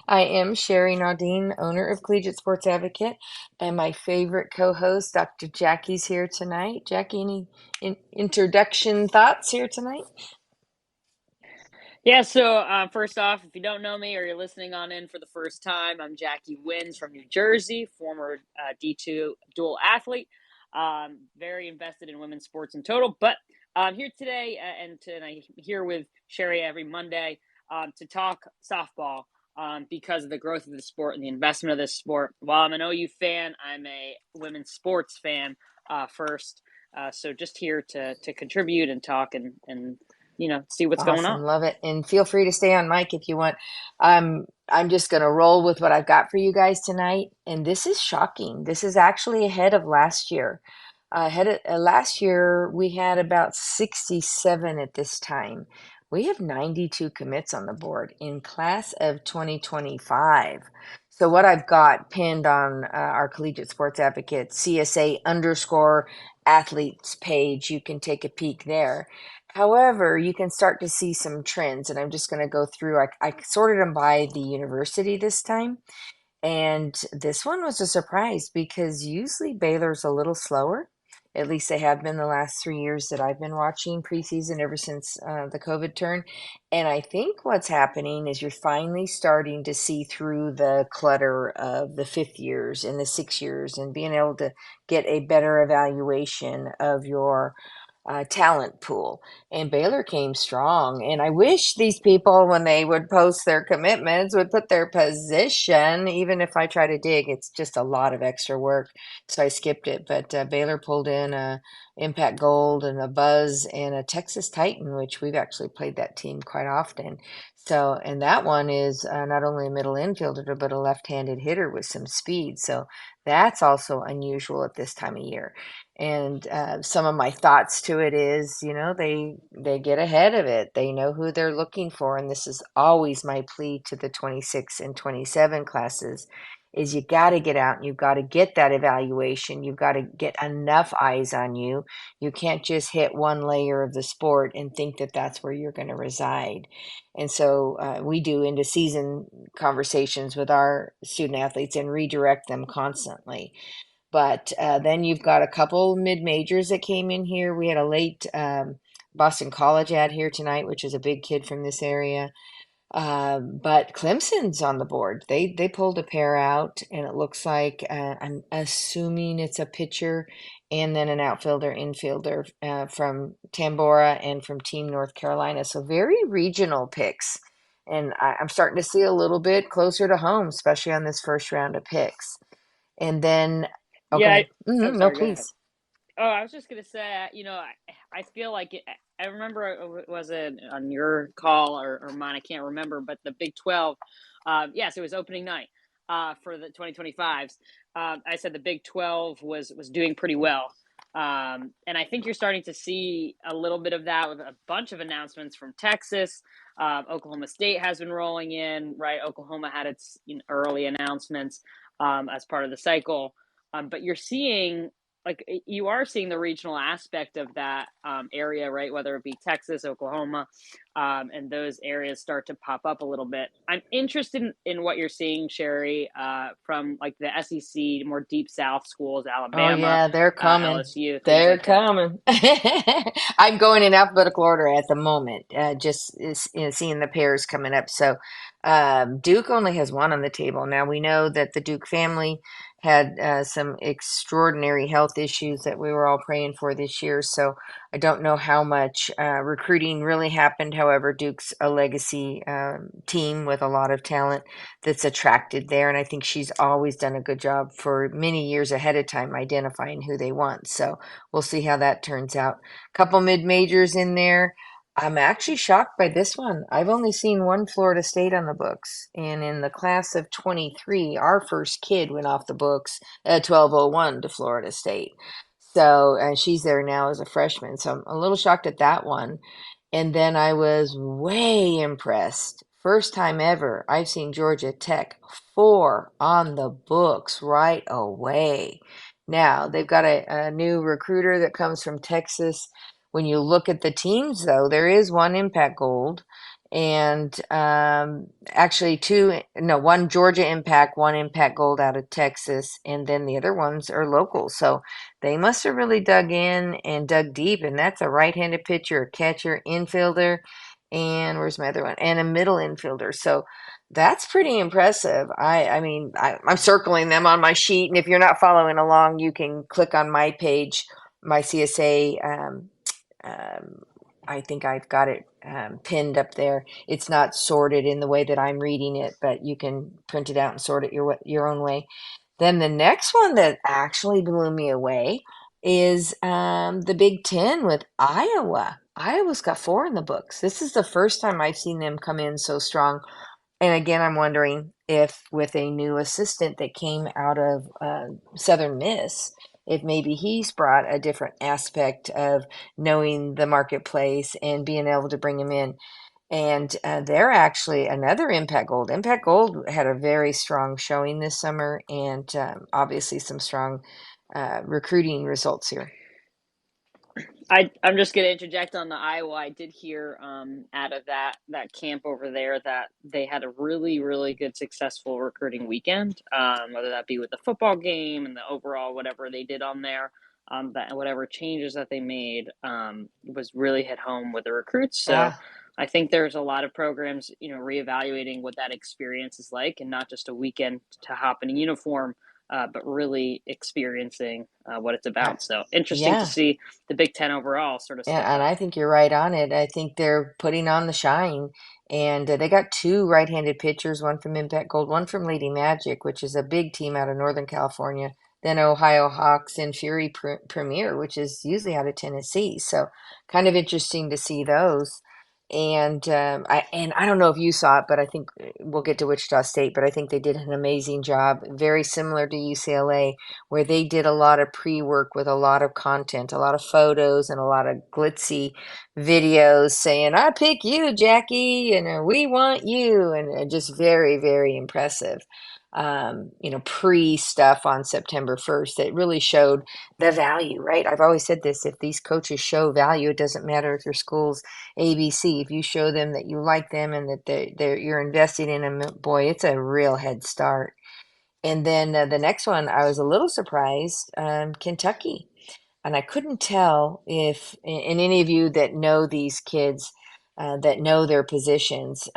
I am Sherry Naudine, owner of Collegiate Sports Advocate, and my favorite co-host, Dr. Jackie's here tonight. Jackie, any introduction thoughts here tonight? Yeah, so first off, if you don't know me or you're listening on in for the first time, I'm Jackie Wins from New Jersey, former D2 dual athlete, very invested in women's sports in total. But I'm here today, and I'm here with Sherry every Monday to talk softball because of the growth of the sport and the investment of this sport. While I'm an OU fan, I'm a women's sports fan first. So just here to contribute and talk and see what's going Awesome, on. love it. And feel free to stay on mic if you want. I'm just going to roll with what I've got for you guys tonight. And this is shocking. This is actually ahead of last year. Last year, we had about 67 at this time. We have 92 commits on the board in class of 2025. So what I've got pinned on our Collegiate Sports Advocate CSA underscore athletes page, you can take a peek there. However, you can start to see some trends, and I'm just going to go through. I sorted them by the university this time, and this one was a surprise because usually Baylor's a little slower. At least they have been the last 3 years that I've been watching preseason ever since the COVID turn. And I think what's happening is you're finally starting to see through the clutter of the 5th years and the 6 years and being able to get a better evaluation of your talent pool. And Baylor came strong. And I wish these people, when they would post their commitments, would put their position. Even if I try to dig, it's just a lot of extra work. So I skipped it. But Baylor pulled in a Impact Gold and a Buzz and a Texas Titan, which we've actually played that team quite often. So, and that one is not only a middle infielder, but a left-handed hitter with some speed. So that's also unusual at this time of year. And some of my thoughts to it is, they get ahead of it. They know who they're looking for, and this is always my plea to the 26 and 27 classes is you got to get out and you've got to get that evaluation. You've got to get enough eyes on you. You can't just hit one layer of the sport and think that that's where you're going to reside. And so we do into season conversations with our student athletes and redirect them constantly. But then you've got a couple mid majors that came in here. We had a late Boston College ad here tonight, which is a big kid from this area. But Clemson's on the board. They pulled a pair out, and it looks like I'm assuming it's a pitcher and then an outfielder, infielder from Tambora and from Team North Carolina. So very regional picks. And I'm starting to see a little bit closer to home, especially on this first round of picks. And then, Yeah. okay, Oh, no, sorry. Go ahead. please. Oh, I was just gonna say, I feel like I remember was it on your call or mine? I can't remember, but the Big 12. Yes, it was opening night for the 2025s. I said the Big 12 was doing pretty well. And I think you're starting to see a little bit of that with a bunch of announcements from Texas. Oklahoma State has been rolling in, right? Oklahoma had its early announcements as part of the cycle. But you are seeing the regional aspect of that area, right? Whether it be Texas, Oklahoma, and those areas start to pop up a little bit. I'm interested in what you're seeing, Sherry, from like the SEC, more deep South schools, Oh Alabama, yeah, they're coming. LSU, things They're like that. coming. I'm going in alphabetical order at the moment, seeing the pairs coming up. So Duke only has one on the table. Now we know that the Duke family had some extraordinary health issues that we were all praying for this year. So I don't know how much recruiting really happened. However, Duke's a legacy team with a lot of talent that's attracted there. And I think she's always done a good job for many years ahead of time identifying who they want. So we'll see how that turns out. Couple mid majors in there. I'm actually shocked by this one. I've only seen one Florida State on the books. And in the class of 23, our first kid went off the books at 1201 to Florida State. So, and she's there now as a freshman. So I'm a little shocked at that one. And then I was way impressed. First time ever, I've seen Georgia Tech four on the books right away. Now, they've got a new recruiter that comes from Texas. When you look at the teams, though, there is one Impact Gold, and actually two, no, one Georgia Impact, one Impact Gold out of Texas, and then the other ones are local. So they must have really dug in and dug deep, and that's a right-handed pitcher, a catcher, infielder, and where's my other one? And a middle infielder. So that's pretty impressive. I'm circling them on my sheet, and if you're not following along, you can click on my page, my CSA. Um, I think I've got it pinned up there. It's not sorted in the way that I'm reading it, but you can print it out and sort it your own way. Then the next one that actually blew me away is the Big Ten with Iowa. Iowa's got four in the books. This is the first time I've seen them come in so strong. And again, I'm wondering if with a new assistant that came out of Southern Miss, if maybe he's brought a different aspect of knowing the marketplace and being able to bring him in. And they're actually another Impact Gold. Impact Gold had a very strong showing this summer, and obviously some strong recruiting results here. I'm just going to interject on the Iowa. I did hear out of that camp over there that they had a really good successful recruiting weekend. Whether that be with the football game and the overall whatever they did on there, that whatever changes that they made was really hit home with the recruits. So Ah, I think there's a lot of programs, reevaluating what that experience is like, and not just a weekend to hop in a uniform, but really experiencing what it's uh, about. So interesting to yeah. see the Big Ten overall sort of step And up. I think you're right on it. I think they're putting on the shine. And they got two right-handed pitchers, one from Impact Gold, one from Lady Magic, which is a big team out of Northern California. Then Ohio Hawks and Fury Premier, which is usually out of Tennessee. So kind of interesting to see those. And I don't know if you saw it, but I think we'll get to Wichita State. But I think they did an amazing job, very similar to UCLA, where they did a lot of pre-work with a lot of content, a lot of photos and a lot of glitzy videos saying, I pick you, Jackie, and we want you. And just very impressive. Pre stuff on September 1st that really showed the value, right? I've always said this, if these coaches show value, it doesn't matter if your school's ABC. If you show them that you like them and that you're invested in them, boy, it's a real head start. And then the next one, I was a little surprised, Kentucky. And I couldn't tell if, and any of you that know these kids, that know their positions,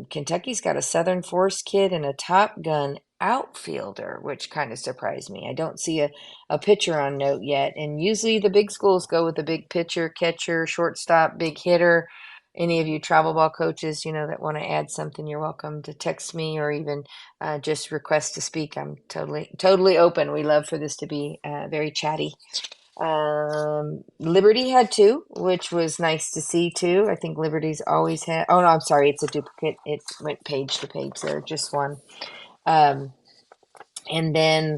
Kentucky's got a Southern Force kid and a Top Gun outfielder, which kind of surprised me. I don't see a pitcher on note yet. And usually the big schools go with the big pitcher, catcher, shortstop, big hitter. Any of you travel ball coaches, that want to add something, you're welcome to text me or even just request to speak. I'm totally open. We love for this to be very chatty. Liberty had two, which was nice to see too. I think Liberty's always had. Oh no, I'm sorry, it's a duplicate. It went page to page there, just one. Um, and then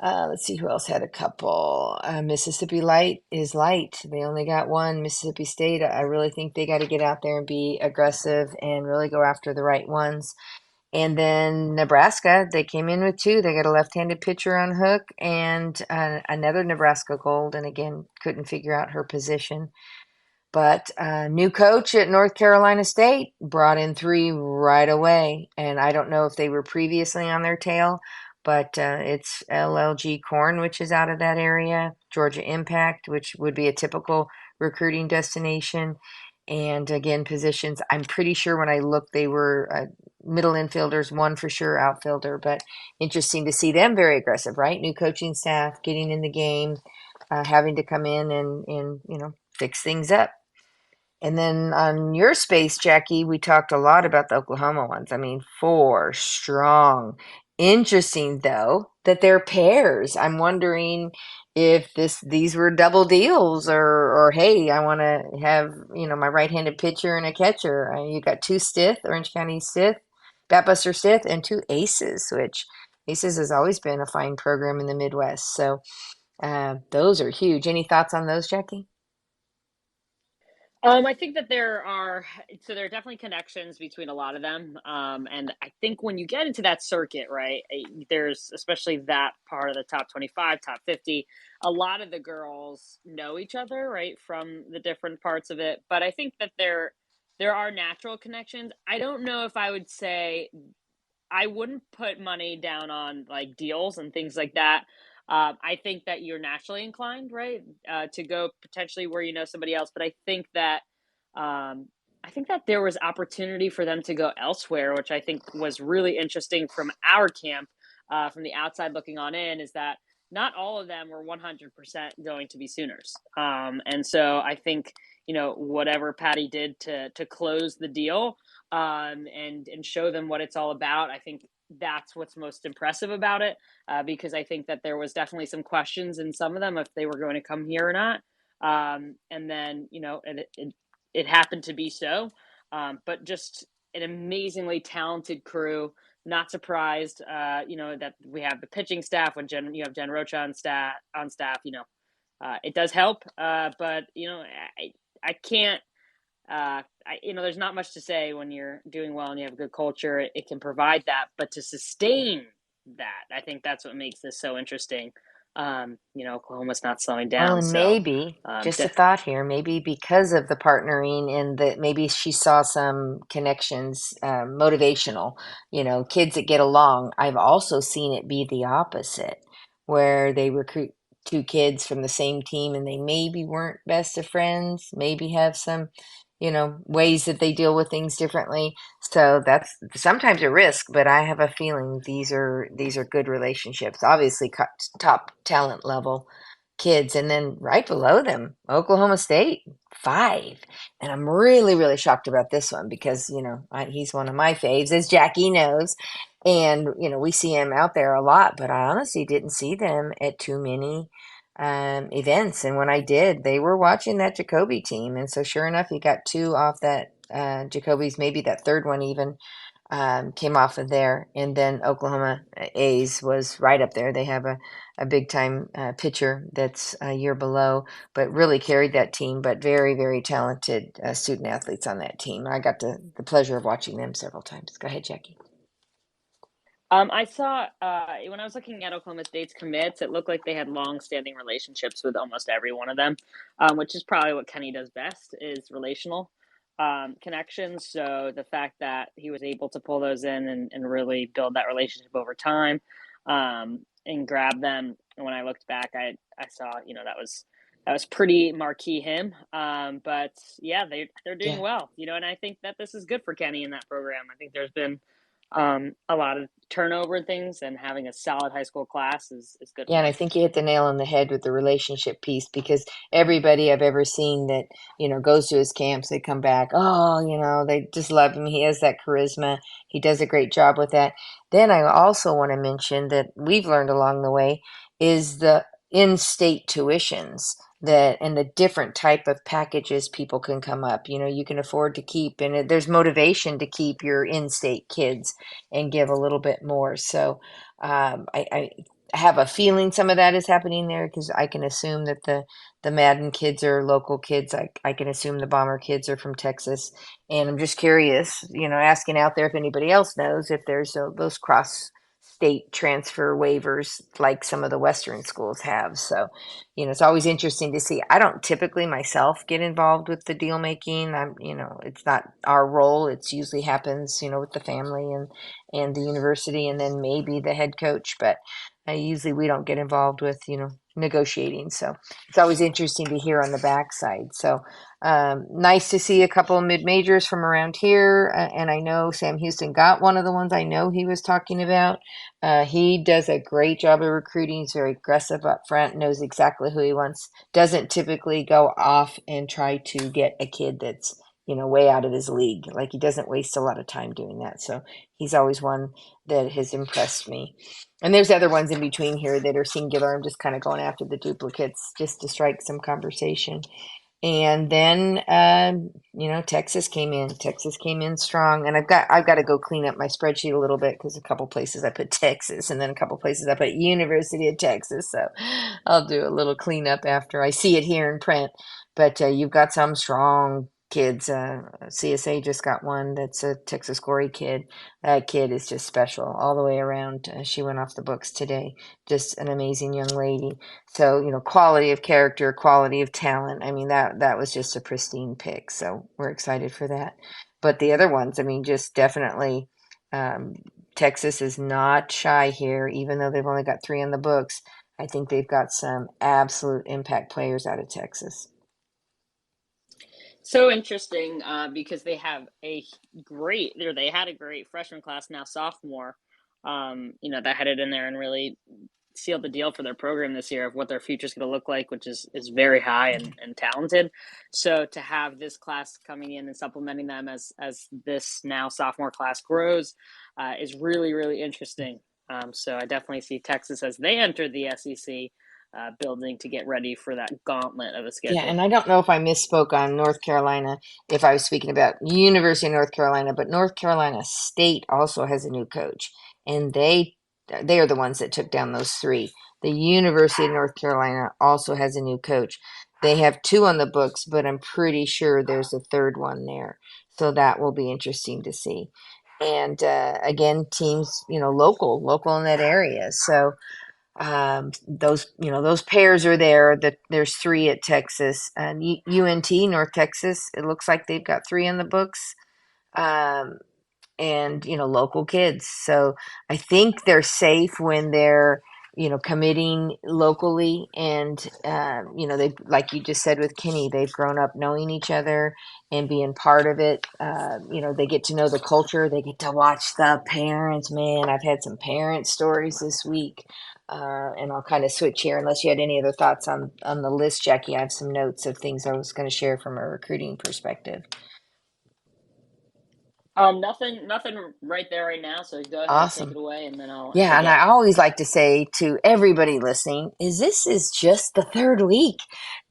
let's see who else had a couple. Mississippi Light is light. They only got one. Mississippi State, I really think they got to get out there and be aggressive and really go after the right ones. And then Nebraska, they came in with two. They got a left-handed pitcher on hook and another Nebraska Gold. And again, couldn't figure out her position. But new coach at North Carolina State brought in three right away. And I don't know if they were previously on their tail, but it's LLG Corn, which is out of that area, Georgia Impact, which would be a typical recruiting destination. And again, positions, I'm pretty sure when I looked, they were middle infielders, one for sure outfielder, but interesting to see them very aggressive, right? New coaching staff getting in the game, having to come in and fix things up. And then on your space, Jackie, we talked a lot about the Oklahoma ones. I mean, four strong. Interesting though that they're pairs. I'm wondering if these were double deals or hey, I want to have, my right-handed pitcher and a catcher. You got two Stith, Orange County Stith, Batbuster Stith, and two Aces, which Aces has always been a fine program in the Midwest. So those are huge. Any thoughts on those, Jackie? I think that there are definitely connections between a lot of them. And I think when you get into that circuit, right, there's especially that part of the top 25, top 50, a lot of the girls know each other, right, from the different parts of it. But I think that there are natural connections. I don't know if I would say I wouldn't put money down on like deals and things like that. I think that you're naturally inclined, right, to go potentially where you know somebody else. But um, I think that there was opportunity for them to go elsewhere, which I think was really interesting from our camp, from the outside looking on in, is that not all of them were 100% going to be Sooners. And so I think whatever Patty did to close the deal, and show them what it's all about. I think that's what's most impressive about it, because I think that there was definitely some questions in some of them if they were going to come here or not. And then it happened to be so, but just an amazingly talented crew. Not surprised, that we have the pitching staff when you have Jen Rocha on staff. It does help, but I can't there's not much to say when you're doing well and you have a good culture. It can provide that, but to sustain that, I think that's what makes this so interesting. Oklahoma's not slowing Well, down, and so maybe, just a de- thought here, maybe because of the partnering and that maybe she saw some connections, motivational, kids that get along. I've also seen it be the opposite, where they recruit two kids from the same team and they maybe weren't best of friends, maybe have some, ways that they deal with things differently. So that's sometimes a risk, but I have a feeling these are good relationships. Obviously, top talent level kids, and then right below them, Oklahoma State, 5. And I'm really, really shocked about this one because, he's one of my faves, as Jackie knows. And, we see him out there a lot, but I honestly didn't see them at too many events. And when I did, they were watching that Jacoby team. And so sure enough, you got 2 off that Jacoby's, maybe that third one even came off of there. And then Oklahoma A's was right up there. They have a big time pitcher that's a year below, but really carried that team. But very, very talented student athletes on that team. I got the pleasure of watching them several times. Go ahead, Jackie. I saw when I was looking at Oklahoma State's commits, it looked like they had long-standing relationships with almost every one of them, which is probably what Kenny does best, is relational connections. So the fact that he was able to pull those in and really build that relationship over time, and grab them. And when I looked back, I saw that was pretty marquee him. But yeah, they're doing Yeah. well, and I think that this is good for Kenny in that program. I think there's been a lot of turnover and things, and having a solid high school class is good Yeah, and for I him. think you hit the nail on the head with the relationship piece because everybody I've ever seen that, goes to his camps, they come back, oh, they just love him. He has that charisma. He does a great job with that. Then I also want to mention that we've learned along the way is the in-state tuitions that and the different type of packages people can come up. You can afford to keep, and there's motivation to keep your in-state kids and give a little bit more. So I have a feeling some of that is happening there because I can assume that the Madden kids are local kids. I can assume the Bomber kids are from Texas, and I'm just curious, asking out there if anybody else knows if there's those cross state transfer waivers like some of the Western schools have. So, it's always interesting to see. I don't typically myself get involved with the deal making. It's not our role. It's usually happens, with the family and the university, and then maybe the head coach, but usually we don't get involved with, negotiating. So it's always interesting to hear on the backside. So nice to see a couple of mid majors from around here. And I know Sam Houston got one of the ones I know he was talking about. He does a great job of recruiting. He's very aggressive up front, knows exactly who he wants, doesn't typically go off and try to get a kid that's, way out of his league. Like he doesn't waste a lot of time doing that. So he's always one that has impressed me. And there's other ones in between here that are singular. I'm just kind of going after the duplicates just to strike some conversation. And then, Texas came in. Texas came in strong, and I've got to go clean up my spreadsheet a little bit because a couple places I put Texas, and then a couple places I put University of Texas. So I'll do a little cleanup after I see it here in print. But you've got some strong. kids. CSA just got one that's a Texas Glory kid. That kid is just special all the way around. She went off the books today. Just an amazing young lady. So, quality of character, quality of talent. I mean, that was just a pristine pick. So we're excited for that. But the other ones, I mean, just definitely. Um, Texas is not shy here, even though they've only got three in the books. I think they've got some absolute impact players out of Texas. So interesting, because they have a great, or they had a great freshman class, now sophomore. That headed in there and really sealed the deal for their program this year of what their future is going to look like, which is very high and talented. So to have this class coming in and supplementing them as this now sophomore class grows, is really really interesting. So I definitely see Texas as they enter the SEC, building to get ready for that gauntlet of a Yeah, schedule. and I don't know if I misspoke on North Carolina, if I was speaking about University of North Carolina, but North Carolina State also has a new coach, and they are the ones that took down those three. The University of North Carolina also has a new coach. They have two on the books, but I'm pretty sure there's a third one there. So that will be interesting to see. And again, teams, local in that area. So those pairs are there. That there's three at Texas and UNT North Texas. It looks like they've got three in the books. Um, and local kids, so I think they're safe when they're committing locally. And they, like you just said with Kenny, they've grown up knowing each other and being part of it. They get to know the culture, they get to watch the parents. Man, I've had some parent stories this week. And I'll kind of switch here unless you had any other thoughts on the list, Jackie. I have some notes of things I was going to share from a recruiting perspective. Nothing right there right now. So go ahead and take it Awesome. away, and then I'll Yeah, and interject. I always like to say to everybody listening, is this is just the third week.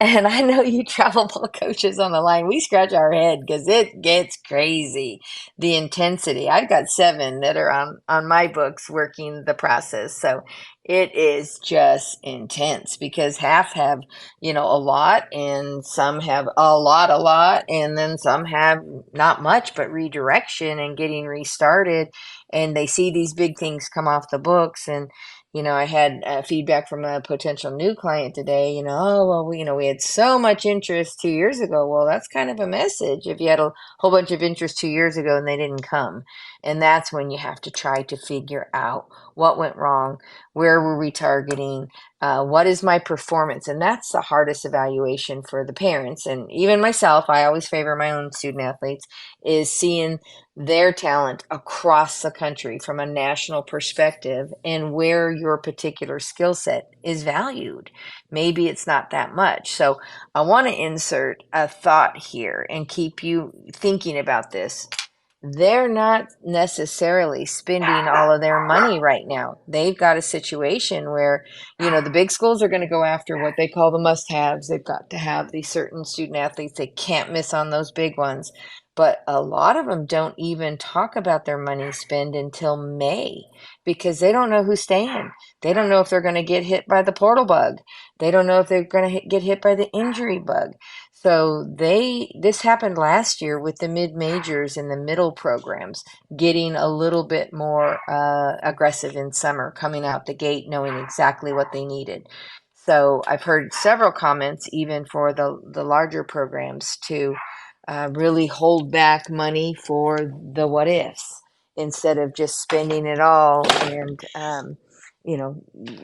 And I know you travel ball coaches on the line. We scratch our head because it gets crazy. The intensity. I've got seven that are on my books working the process. So it is just intense because half have, a lot, and some have a lot, and then some have not much but redirection and getting restarted, and they see these big things come off the books. And I had feedback from a potential new client today. Oh well, we had so much interest 2 years ago. Well, that's kind of a message if you had a whole bunch of interest 2 years ago and they didn't come. And that's when you have to try to figure out what went wrong, where were we targeting, what is my performance. And that's the hardest evaluation for the parents, and even myself. I always favor my own student athletes, is seeing their talent across the country from a national perspective and where your particular skill set is valued. Maybe it's not that much. So I want to insert a thought here and keep you thinking about this. They're not necessarily spending all of their money right now. They've got a situation where, the big schools are going to go after what they call the must haves. They've got to have these certain student athletes. They can't miss on those big ones. But a lot of them don't even talk about their money spend until May because they don't know who's staying. They don't know if they're going to get hit by the portal bug. They don't know if they're going to get hit by the injury bug. So this happened last year with the mid majors and the middle programs getting a little bit more aggressive in summer, coming out the gate knowing exactly what they needed. So I've heard several comments, even for the larger programs, to really hold back money for the what ifs instead of just spending it all and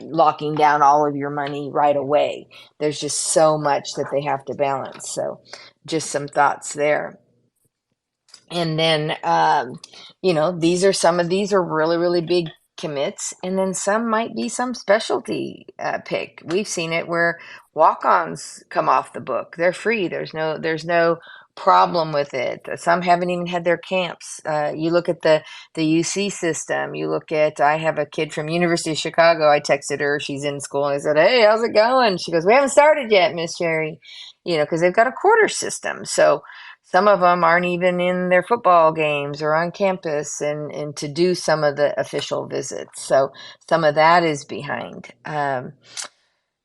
locking down all of your money right away. There's just so much that they have to balance. So just some thoughts there. And then some of these are really really big commits, and then some might be some specialty pick. We've seen it where walk-ons come off the book. They're free. There's no problem with it. Some haven't even had their camps. You look at the UC system. You look at, I have a kid from University of Chicago. I texted her, she's in school, and I said, hey, how's it going? She goes, we haven't started yet, Miss Sherry. Because they've got a quarter system. So some of them aren't even in their football games or on campus, and to do some of the official visits. So some of that is behind. I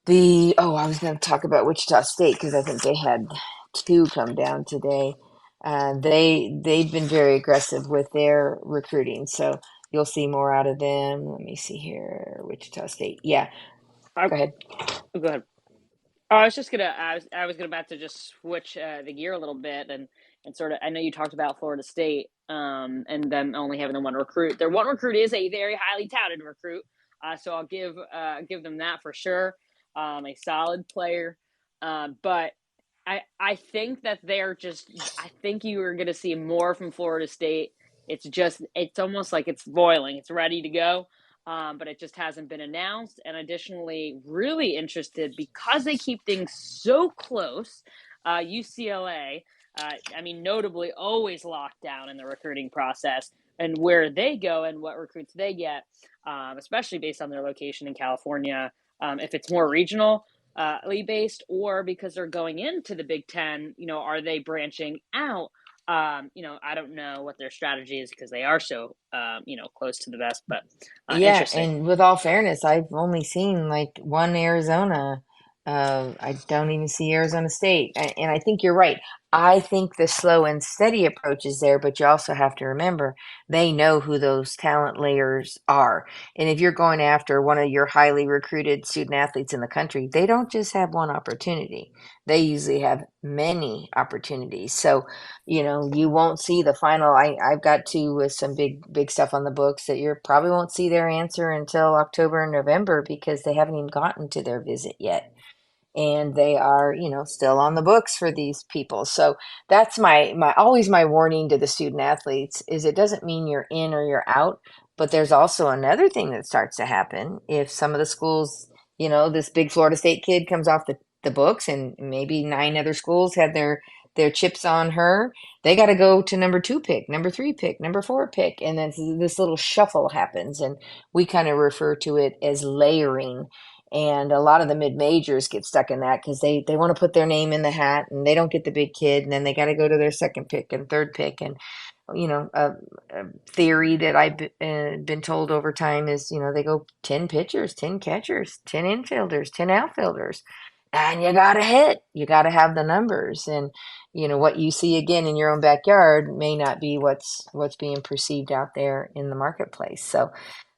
was going to talk about Wichita State because I think they had two come down today. They've been very aggressive with their recruiting, so you'll see more out of them. Let me see here, Wichita State. Yeah, I go ahead. Go ahead. I was just gonna. I was gonna about to just switch the gear a little bit and sort of. I know you talked about Florida State, and them only having the one recruit. Their one recruit is a very highly touted recruit, so I'll give them that for sure. A solid player, but I think that they're just. I think you are gonna see more from Florida State. It's almost like it's boiling. It's ready to go, but it just hasn't been announced. And additionally, really interested because they keep things so close. UCLA, I mean, notably always locked down in the recruiting process and where they go and what recruits they get, especially based on their location in California. If it's more regional, based, or because they're going into the Big Ten, are they branching out? I don't know what their strategy is because they are so, close to the best, but Yeah, interesting. and with all fairness, I've only seen like one Arizona. I don't even see Arizona State. And I think you're right. I think the slow and steady approach is there, but you also have to remember they know who those talent layers are. And if you're going after one of your highly recruited student athletes in the country, they don't just have one opportunity. They usually have many opportunities. So, you won't see the final. I've got two with some big stuff on the books that you probably won't see their answer until October and November because they haven't even gotten to their visit yet, and they are, still on the books for these people. So that's my always my warning to the student athletes is it doesn't mean you're in or you're out, but there's also another thing that starts to happen if some of the schools, this big Florida State kid comes off the books and maybe nine other schools had their chips on her. They got to go to number two pick, number three pick, number four pick, and then this little shuffle happens, and we kind of refer to it as layering. And a lot of the mid majors get stuck in that because they want to put their name in the hat and they don't get the big kid, and then they got to go to their second pick and third pick. And a theory that I've been told over time is, they go 10 pitchers, 10 catchers, 10 infielders, 10 outfielders, and you got to hit. You got to have the numbers. And what you see again in your own backyard may not be what's being perceived out there in the marketplace. So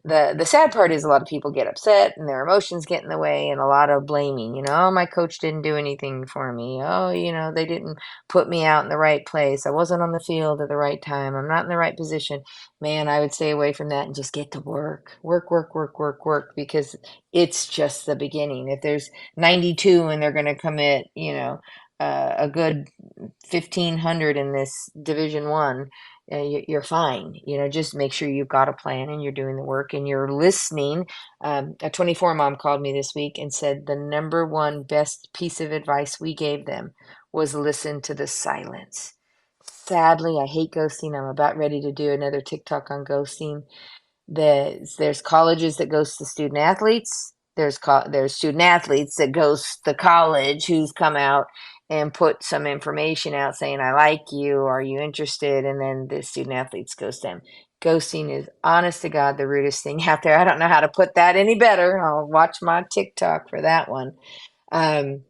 the sad part is a lot of people get upset and their emotions get in the way, and a lot of blaming, oh, my coach didn't do anything for me. Oh, they didn't put me out in the right place. I wasn't on the field at the right time. I'm not in the right position. Man, I would stay away from that and just get to work. Work, work, work, work, work, because it's just the beginning. If there's 92 and they're going to commit, a good 1,500 in this Division One, you're fine. Just make sure you've got a plan and you're doing the work and you're listening. A 24 mom called me this week and said the number one best piece of advice we gave them was listen to the silence. Sadly, I hate ghosting. I'm about ready to do another TikTok on ghosting. There's colleges that ghost the student athletes. There's student athletes that ghost the college who's come out and put some information out saying I like you, are you interested, and then the student athletes ghost them. Ghosting is, honest to God, the rudest thing out there. I don't know how to put that any better. I'll watch my TikTok for that one. Um,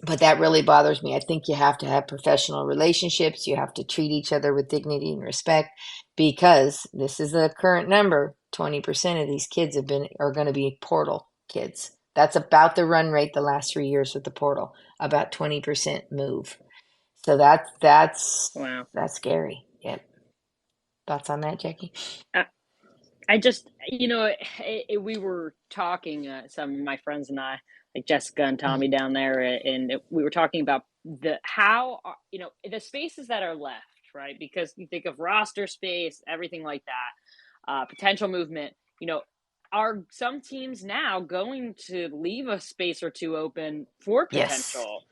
but that really bothers me. I think you have to have professional relationships. You have to treat each other with dignity and respect, because this is a current number. 20% of these kids are going to be portal kids. That's about the run rate the last 3 years with the portal. About 20% move. So Wow. that's scary. Yep. Thoughts on that, Jackie? Uh, I just, we were talking, some of my friends and I, like Jessica and Tommy down there, and we were talking about the spaces that are left, right? Because you think of roster space, everything like that, potential movement, are some teams now going to leave a space or two open for Yes. potential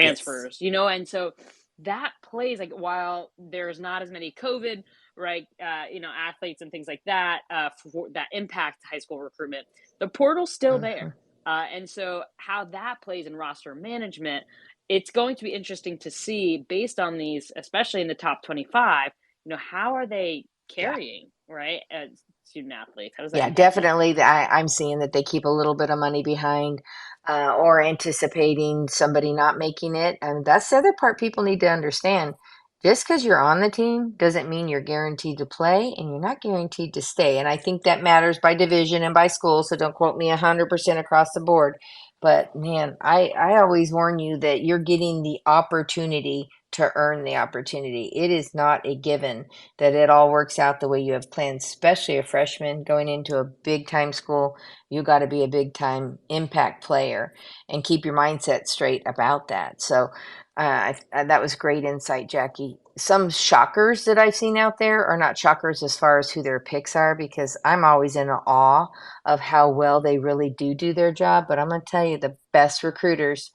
Yes. transfers, and so that plays like while there's not as many COVID, right? Athletes and things like that, that impact high school recruitment. The portal's still there, Hmm. and so how that plays in roster management, it's going to be interesting to see based on these, especially in the top 25. How are they Yeah. carrying, right? As student athletes, how does that Yeah, impact them? definitely. I'm seeing that they keep a little bit of money behind, or anticipating somebody not making it. And that's the other part people need to understand. Just because you're on the team doesn't mean you're guaranteed to play and you're not guaranteed to stay. And I think that matters by division and by school. So don't quote me 100% across the board. But man, I always warn you that you're getting the opportunity to earn the opportunity. It is not a given that it all works out the way you have planned, especially a freshman going into a big time school. You got to be a big time impact player and keep your mindset straight about that. So, that was great insight, Jackie. Some shockers that I've seen out there are not shockers as far as who their picks are, because I'm always in awe of how well they really do their job. But I'm going to tell you, the best recruiters,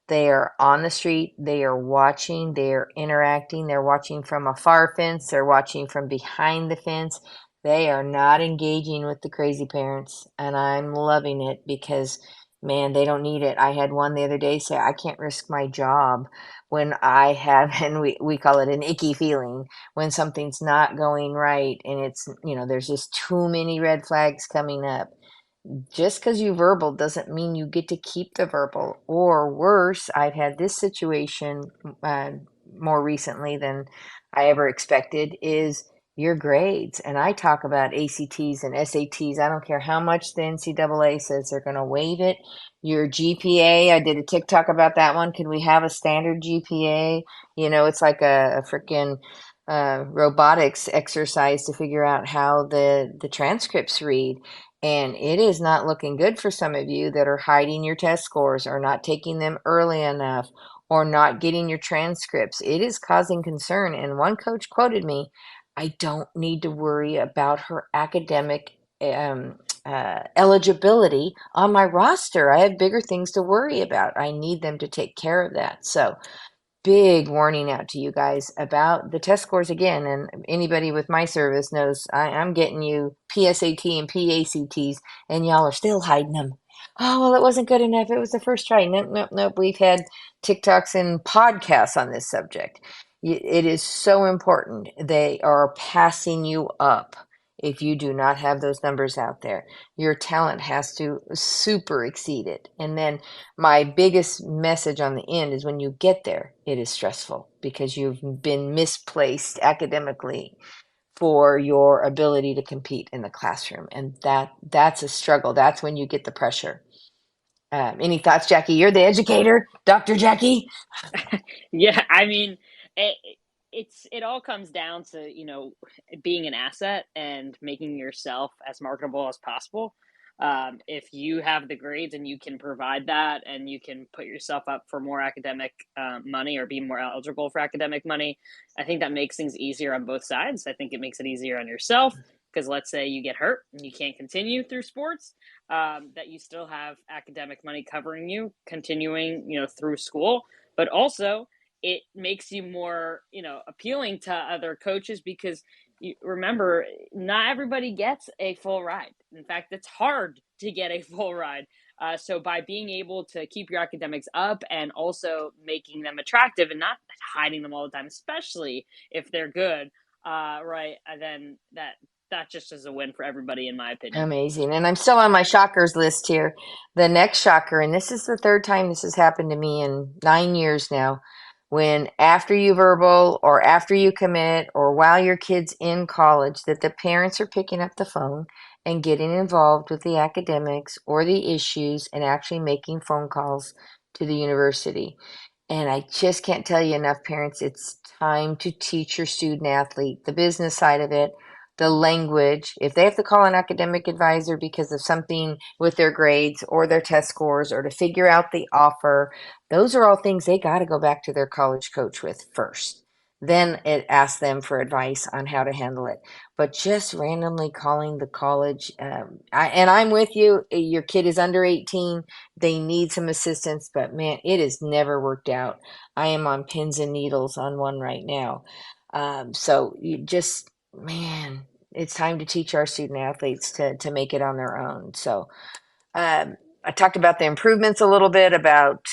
they are on the street, they are watching, they are interacting, they're watching from a far fence, they're watching from behind the fence. They are not engaging with the crazy parents, and I'm loving it because, man, they don't need it. I had one the other day say, I can't risk my job when I have, and we call it an icky feeling, when something's not going right and it's, there's just too many red flags coming up. Just because you verbal doesn't mean you get to keep the verbal. Or worse, I've had this situation uh, more recently than I ever expected, is your grades. And I talk about ACTs and SATs. I don't care how much the NCAA says they're going to waive it. Your GPA, I did a TikTok about that one. Could we have a standard GPA? It's like a freaking robotics exercise to figure out how the transcripts read. And it is not looking good for some of you that are hiding your test scores or not taking them early enough or not getting your transcripts. It is causing concern. And one coach quoted me, I don't need to worry about her academic eligibility on my roster. I have bigger things to worry about. I need them to take care of that. So, big warning out to you guys about the test scores again. And anybody with my service knows I'm getting you PSAT and PACTs, and y'all are still hiding them. Oh, well, it wasn't good enough. It was the first try. Nope, nope, nope. We've had TikToks and podcasts on this subject. It is so important. They are passing you up if you do not have those numbers out there. Your talent has to super exceed it. And then my biggest message on the end is when you get there, it is stressful because you've been misplaced academically for your ability to compete in the classroom. And that's a struggle. That's when you get the pressure. Any thoughts, Jackie? You're the educator, Dr. Jackie. Yeah, I mean, it, it all comes down to being an asset and making yourself as marketable as possible. If you have the grades and you can provide that, and you can put yourself up for more academic money, or be more eligible for academic money, I think that makes things easier on both sides. I think it makes it easier on yourself, because let's say you get hurt and you can't continue through sports, that you still have academic money covering you, continuing through school. But also, it makes you more appealing to other coaches, because you remember, not everybody gets a full ride. In fact, it's hard to get a full ride. So by being able to keep your academics up and also making them attractive and not hiding them all the time, especially if they're good, right, then that just is a win for everybody, in my opinion. Amazing. And I'm still on my shockers list here. The next shocker, and this is the third time this has happened to me in 9 years now, when after you verbal or after you commit or while your kid's in college, that the parents are picking up the phone and getting involved with the academics or the issues and actually making phone calls to the university. And I just can't tell you enough, parents, it's time to teach your student athlete the business side of it, the language. If they have to call an academic advisor because of something with their grades or their test scores or to figure out the offer, those are all things they got to go back to their college coach with first. Then it asks them for advice on how to handle it. But just randomly calling the college, and I'm with you, your kid is under 18, they need some assistance, but man, it has never worked out. I am on pins and needles on one right now. So you just, man, it's time to teach our student athletes to make it on their own. So I talked about the improvements a little bit about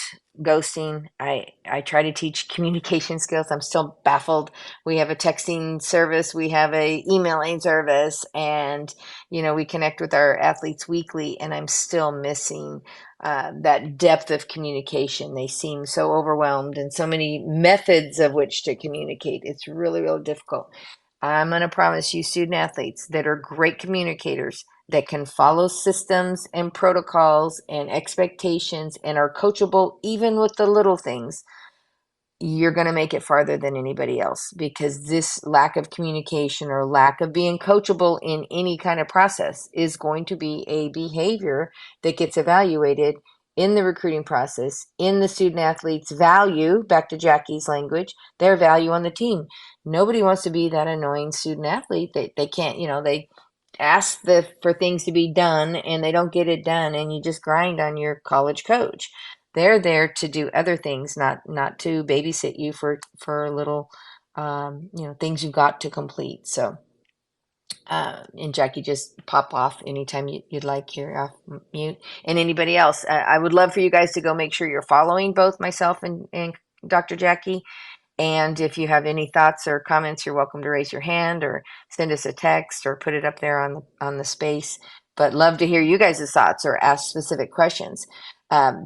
ghosting. I try to teach communication skills. I'm still baffled. We have a texting service, we have a emailing service, and we connect with our athletes weekly, and I'm still missing that depth of communication. They seem so overwhelmed and so many methods of which to communicate. It's really, really difficult. I'm going to promise you, student athletes that are great communicators, that can follow systems and protocols and expectations and are coachable even with the little things, you're going to make it farther than anybody else, because this lack of communication or lack of being coachable in any kind of process is going to be a behavior that gets evaluated in the recruiting process, in the student athlete's value, back to Jackie's language, their value on the team. Nobody wants to be that annoying student athlete. They can't, they ask for things to be done and they don't get it done, and you just grind on your college coach. They're there to do other things, not to babysit you for little things you've got to complete. So and Jackie, just pop off anytime you'd like. You're off mute. And anybody else, I would love for you guys to go make sure you're following both myself and Dr. Jackie. And if you have any thoughts or comments, you're welcome to raise your hand or send us a text or put it up there on the space. But love to hear you guys' thoughts or ask specific questions.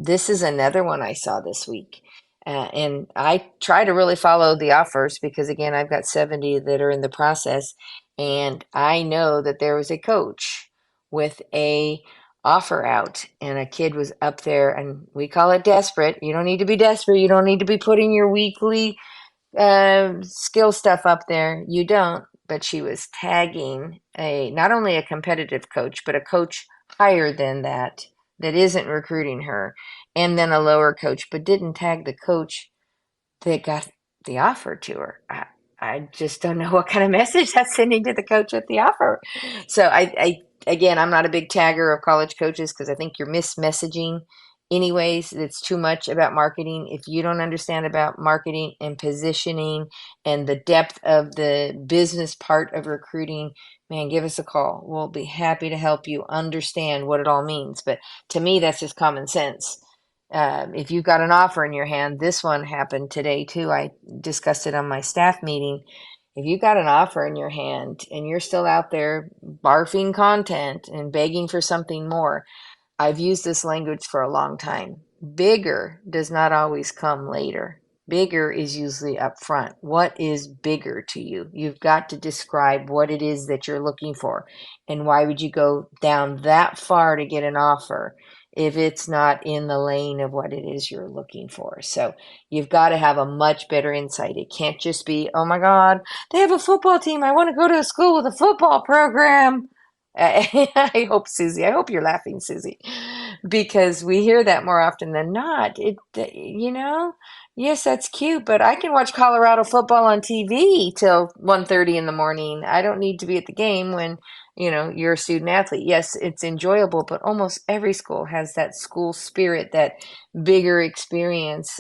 This is another one I saw this week. And I try to really follow the offers because, again, I've got 70 that are in the process. And I know that there was a coach with a offer out, and a kid was up there, and we call it desperate. You don't need to be desperate. You don't need to be putting your weekly skill stuff up there. You don't. But she was tagging a not only a competitive coach, but a coach higher than that isn't recruiting her, and then a lower coach, but didn't tag the coach that got the offer to her. I just don't know what kind of message that's sending to the coach at the offer. So I again, I'm not a big tagger of college coaches because I think you're mismessaging. Anyways, it's too much about marketing. If you don't understand about marketing and positioning and the depth of the business part of recruiting, man, give us a call. We'll be happy to help you understand what it all means. But to me, that's just common sense. If you've got an offer in your hand, this one happened today too. I discussed it on my staff meeting. If you've got an offer in your hand and you're still out there barfing content and begging for something more, I've used this language for a long time. Bigger does not always come later. Bigger is usually up front. What is bigger to you? You've got to describe what it is that you're looking for. And why would you go down that far to get an offer if it's not in the lane of what it is you're looking for? So you've got to have a much better insight. It can't just be, oh my God, they have a football team. I want to go to a school with a football program. I hope, Susie, I hope you're laughing, Susie, because we hear that more often than not. Yes, that's cute, but I can watch Colorado football on TV till 1:30 in the morning. I don't need to be at the game when, you're a student athlete. Yes, it's enjoyable, but almost every school has that school spirit, that bigger experience.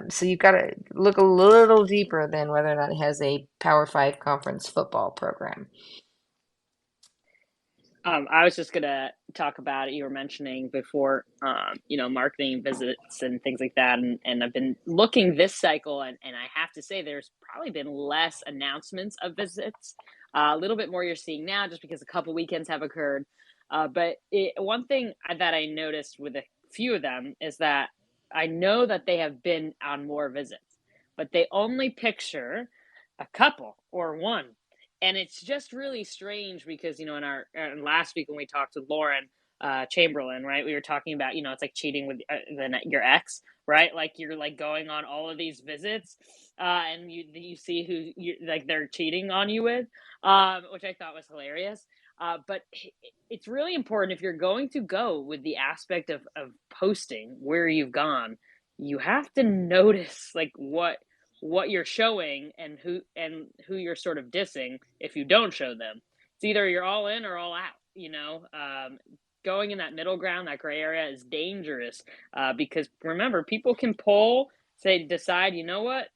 So you've got to look a little deeper than whether or not it has a Power Five conference football program. I was just gonna talk about it. You were mentioning before, marketing visits and things like that, and I've been looking this cycle, and I have to say, there's probably been less announcements of visits, a little bit more you're seeing now, just because a couple weekends have occurred. One thing that I noticed with a few of them is that I know that they have been on more visits, but they only picture a couple or one, and it's just really strange because in our last week when we talked to Lauren Chamberlain, right, we were talking about it's like cheating with your ex, right? Like you're like going on all of these visits, and you see who they're cheating on you with, which I thought was hilarious. But it's really important if you're going to go with the aspect of posting where you've gone, you have to notice like what you're showing and who you're sort of dissing if you don't show them. It's either you're all in or all out. Going in that middle ground, that gray area, is dangerous, because remember, people can decide, what,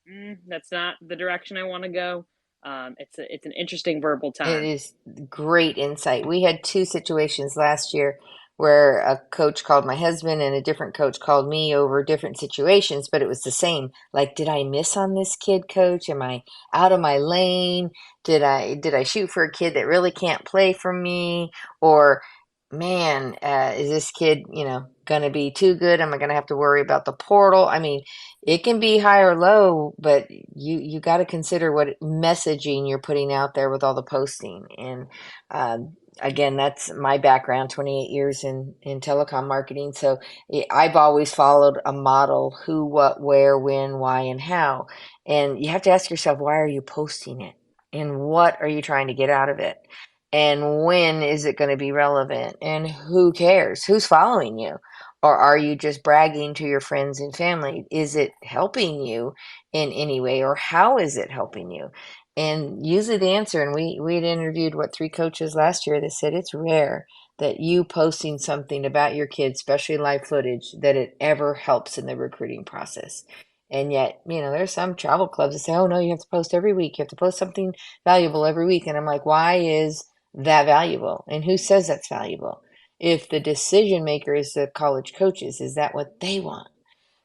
that's not the direction I want to go. It's an interesting verbal It time. is great insight. We had two situations last year where a coach called my husband and a different coach called me over different situations, but it was the same. Like, did I miss on this kid, coach? Am I out of my lane? Did I shoot for a kid that really can't play for me? Or man, is this kid, going to be too good? Am I going to have to worry about the portal? I mean, it can be high or low, but you got to consider what messaging you're putting out there with all the posting. And again, that's my background, 28 years in telecom marketing. So I've always followed a model: who, what, where, when, why, and how. And you have to ask yourself, why are you posting it? And what are you trying to get out of it? And when is it going to be relevant? And who cares? Who's following you? Or are you just bragging to your friends and family? Is it helping you in any way? Or how is it helping you? And usually the answer, and we had interviewed, what, 3 coaches last year that said it's rare that you posting something about your kids, especially live footage, that it ever helps in the recruiting process. And yet, there's some travel clubs that say, oh no, you have to post every week. You have to post something valuable every week. And I'm like, why is that valuable? And who says that's valuable? If the decision maker is the college coaches, is that what they want?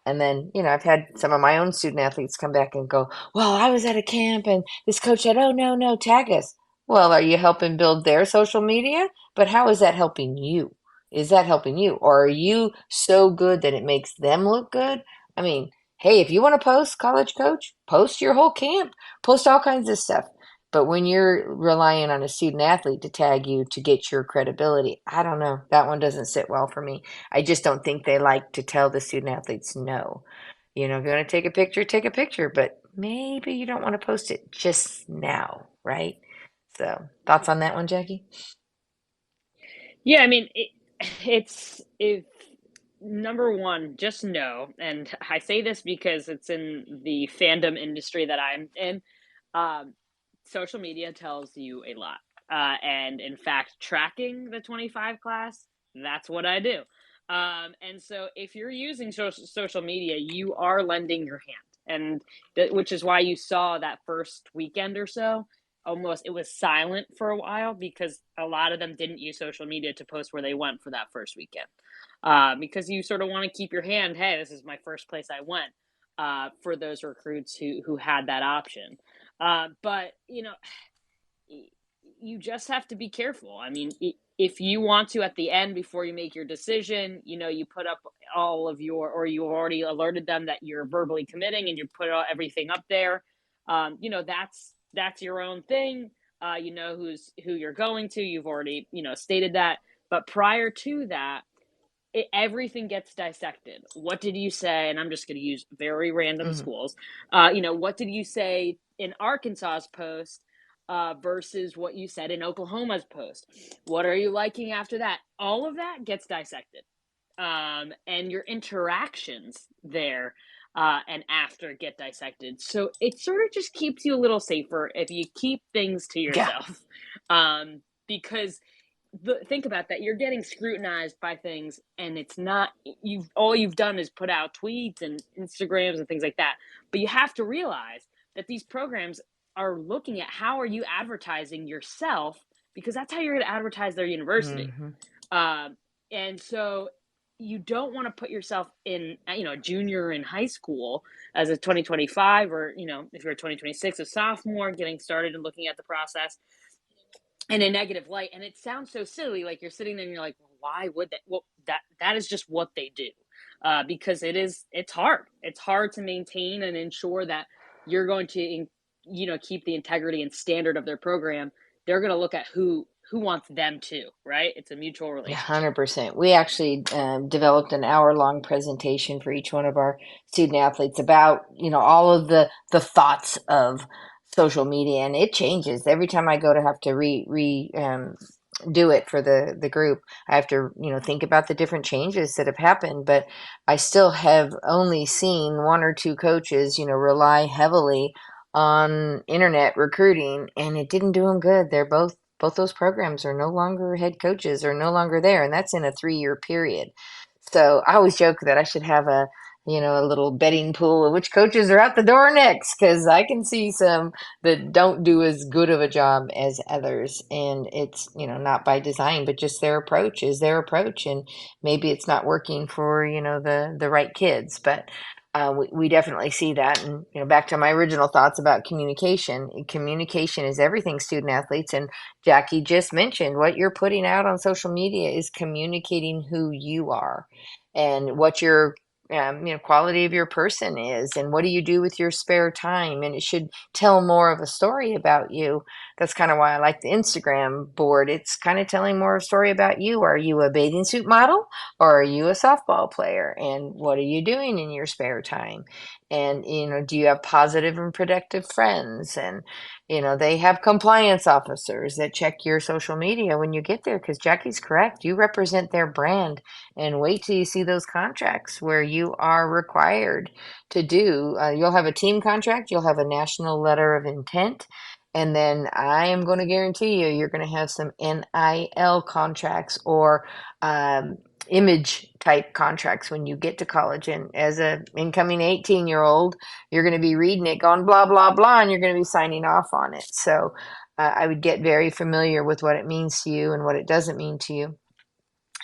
And then, I've had some of my own student athletes come back and go, well, I was at a camp and this coach said, oh, no, no, tag us. Well, are you helping build their social media? But how is that helping you? Is that helping you? Or are you so good that it makes them look good? I mean, hey, if you want to post college coach, post your whole camp, post all kinds of stuff. But when you're relying on a student athlete to tag you to get your credibility, I don't know. That one doesn't sit well for me. I just don't think they like to tell the student athletes no. If you want to take a picture, but maybe you don't want to post it just now, right? So, thoughts on that one, Jackie? Yeah, I mean, it's if number one, just know, and I say this because it's in the fandom industry that I'm in. Um, Social media tells you a lot, and in fact, tracking the 25 class, that's what I do. And so, if you're using social media, you are lending your hand, and which is why you saw that first weekend or so almost it was silent for a while because a lot of them didn't use social media to post where they went for that first weekend, because you sort of want to keep your hand. Hey, this is my first place I went. For those recruits who had that option, but you just have to be careful. I mean, if you want to at the end before you make your decision, you put up all of your, or you already alerted them that you're verbally committing and you put everything up there. That's your own thing. Who you're going to. You've already stated that. But prior to that, everything gets dissected. What did you say? And I'm just going to use very random Hmm. schools. What did you say in Arkansas's post versus what you said in Oklahoma's post? What are you liking after that? All of that gets dissected. And your interactions there and after get dissected. So it sort of just keeps you a little safer if you keep things to Yeah. yourself. Because think about that, you're getting scrutinized by things, and it's not you've done is put out tweets and Instagrams and things like that, but you have to realize that these programs are looking at how are you advertising yourself, because that's how you're going to advertise their university. Hmm. um, and so you don't want to put yourself in junior in high school as a 2025, or if you're a 2026 a sophomore getting started and looking at the process in a negative light. And it sounds so silly, like you're sitting there and you're like, well, why would they? Well, that is just what they do, because it's hard to maintain and ensure that you're going to keep the integrity and standard of their program. They're going to look at who wants them to, right? It's a mutual Yeah, relationship. 100%. We actually developed an hour-long presentation for each one of our student athletes about, all of the thoughts of social media, and it changes every time I go to have to re do it for the group. I have to, think about the different changes that have happened, but I still have only seen 1 or 2 coaches, rely heavily on internet recruiting, and it didn't do them good. They're both those programs are no longer head coaches, are no longer there, and that's in a 3-year period. So I always joke that I should have a little betting pool of which coaches are out the door next, because I can see some that don't do as good of a job as others. And it's, not by design, but just their approach is their approach. And maybe it's not working for, the right kids. But we definitely see that. And, back to my original thoughts about communication. Communication is everything, student athletes. And Jackie just mentioned what you're putting out on social media is communicating who you are and what your quality of your person is, and what do you do with your spare time, and it should tell more of a story about you. That's kind of why I like the Instagram board. It's kind of telling more of a story about you. Are you a bathing suit model, or are you a softball player, and what are you doing in your spare time? And do you have positive and productive friends? And they have compliance officers that check your social media when you get there, because Jackie's correct, you represent their brand. And wait till you see those contracts where you are required to do. You'll have a team contract, you'll have a national letter of intent, and then I am going to guarantee you're going to have some NIL contracts, or image type contracts when you get to college. And as a incoming 18-year-old, you're going to be reading it, going blah blah blah, and you're going to be signing off on it. So I would get very familiar with what it means to you and what it doesn't mean to you.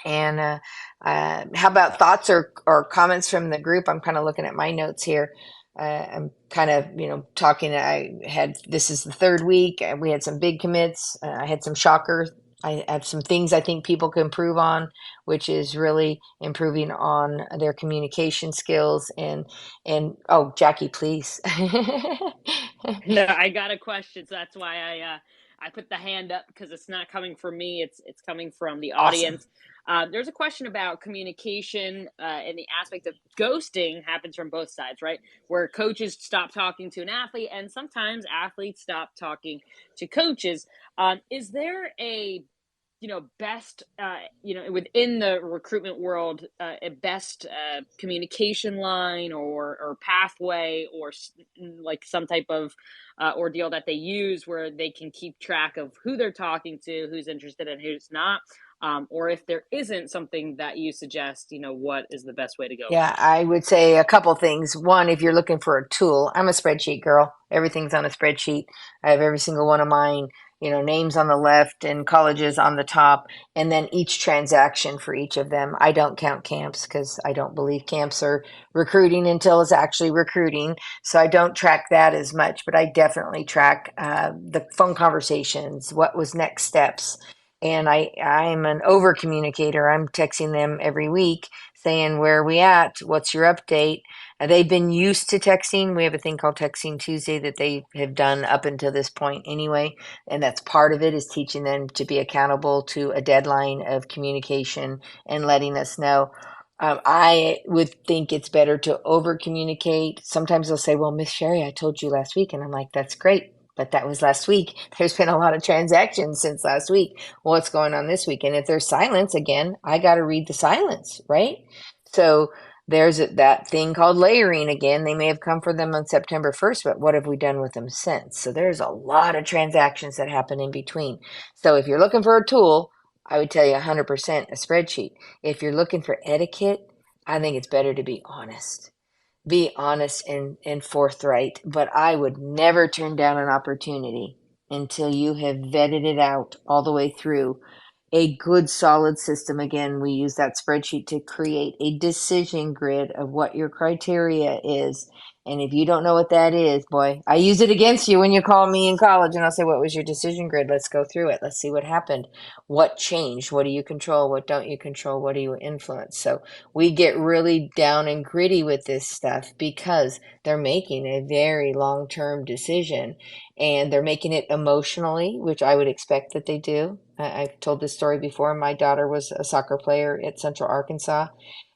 And how about thoughts or comments from the group? I'm kind of looking at my notes here. I'm kind of, talking. This is the third week, and we had some big commits. I had some shockers. I have some things I think people can improve on, which is really improving on their communication skills. And oh, Jackie, please. No, I got a question, so that's why I put the hand up, because it's not coming from me. It's coming from the Awesome. audience. There's a question about communication, and the aspect of ghosting happens from both sides, right? Where coaches stop talking to an athlete, and sometimes athletes stop talking to coaches. Is there a best, within the recruitment world, a best communication line, or pathway, or like some type of ordeal that they use where they can keep track of who they're talking to, who's interested and who's not? Or if there isn't something that you suggest, what is the best way to go about Yeah, I would say a couple things. One, if you're looking for a tool, I'm a spreadsheet girl. Everything's on a spreadsheet. I have every single one of mine, names on the left and colleges on the top, and then each transaction for each of them. I don't count camps because I don't believe camps are recruiting until it's actually recruiting. So I don't track that as much, but I definitely track the phone conversations, what was next steps. And I'm an over communicator. I'm texting them every week saying, where are we at? What's your update? They've been used to texting. We have a thing called Texting Tuesday that they have done up until this point anyway. And that's part of it, is teaching them to be accountable to a deadline of communication and letting us know. I would think it's better to over communicate. Sometimes they'll say, well, Miss Sherry, I told you last week. And I'm like, that's great. But that was last week. There's been a lot of transactions since last week. What's going on this week? And if there's silence, again, I got to read the silence, right? So there's that thing called layering again. They may have come for them on September 1st, but what have we done with them since? So there's a lot of transactions that happen in between. So if you're looking for a tool, I would tell you 100% a spreadsheet. If you're looking for etiquette, I think it's better to be honest. Be honest and forthright, but I would never turn down an opportunity until you have vetted it out all the way through a good solid system. Again, we use that spreadsheet to create a decision grid of what your criteria is. And if you don't know what that is, boy, I use it against you when you call me in college and I'll say, what was your decision grid? Let's go through it. Let's see what happened. What changed? What do you control? What don't you control? What do you influence? So we get really down and gritty with this stuff because they're making a very long-term decision, and they're making it emotionally, which I would expect that they do. I've told this story before. My daughter was a soccer player at Central Arkansas,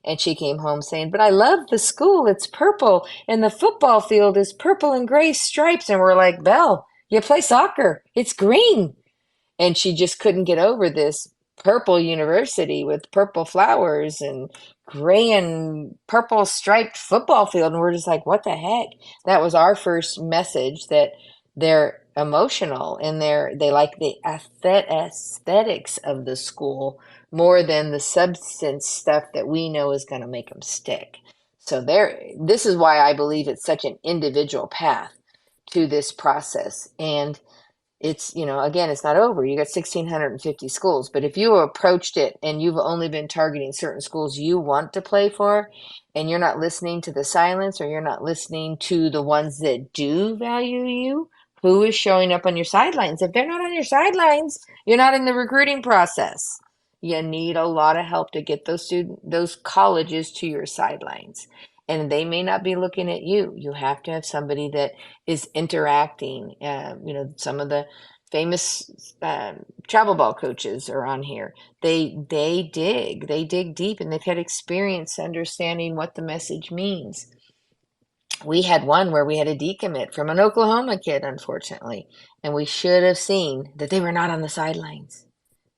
and she came home saying, but I love the school. It's purple, and the football field is purple and gray stripes. And we're like, Belle, you play soccer. It's green. And she just couldn't get over this purple university with purple flowers and gray and purple striped football field. And we're just like, what the heck? That was our first message, that they're emotional and they like the aesthetics of the school more than the substance stuff that we know is going to make them stick. So this is why I believe it's such an individual path to this process. And it's, again, it's not over. You got 1,650 schools, but if you approached it and you've only been targeting certain schools you want to play for, and you're not listening to the silence, or you're not listening to the ones that do value you, who is showing up on your sidelines? If they're not on your sidelines, you're not in the recruiting process. You need a lot of help to get those colleges to your sidelines. And they may not be looking at you. You have to have somebody that is interacting. Some of the famous travel ball coaches are on here. They dig deep, and they've had experience understanding what the message means. We had one where we had a decommit from an Oklahoma kid, unfortunately, and we should have seen that they were not on the sidelines.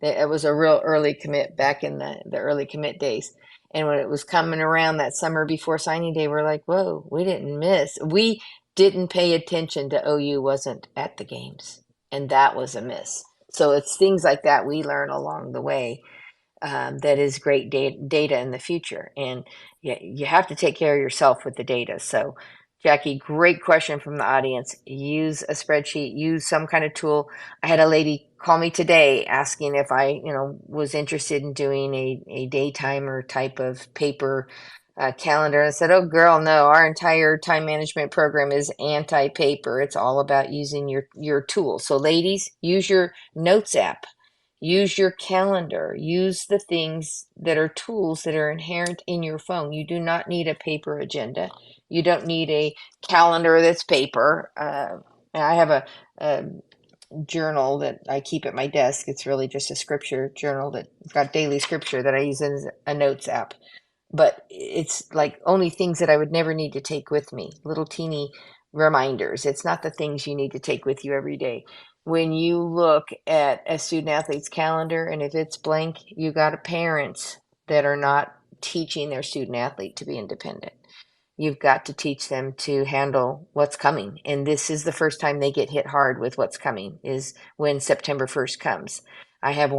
It was a real early commit back in the early commit days. And when it was coming around that summer before signing day, we're like, whoa, we didn't miss. We didn't pay attention to OU wasn't at the games. And that was a miss. So it's things like that we learn along the way, that is great data in the future. And you have to take care of yourself with the data. So, Jackie, great question from the audience. Use a spreadsheet, use some kind of tool. I had a lady call me today asking if I, was interested in doing a daytimer type of paper calendar. I said, oh, girl, no, our entire time management program is anti-paper. It's all about using your tool. So, ladies, use your notes app. Use your calendar. Use the things that are tools that are inherent in your phone. You do not need a paper agenda. You don't need a calendar that's paper. I have a journal that I keep at my desk. It's really just a scripture journal that's got daily scripture that I use as a notes app. But it's like only things that I would never need to take with me, little teeny reminders. It's not the things you need to take with you every day. When you look at a student athlete's calendar, and if it's blank, you got parents that are not teaching their student athlete to be independent. You've got to teach them to handle what's coming. And this is the first time they get hit hard with what's coming, is when September 1st comes. I have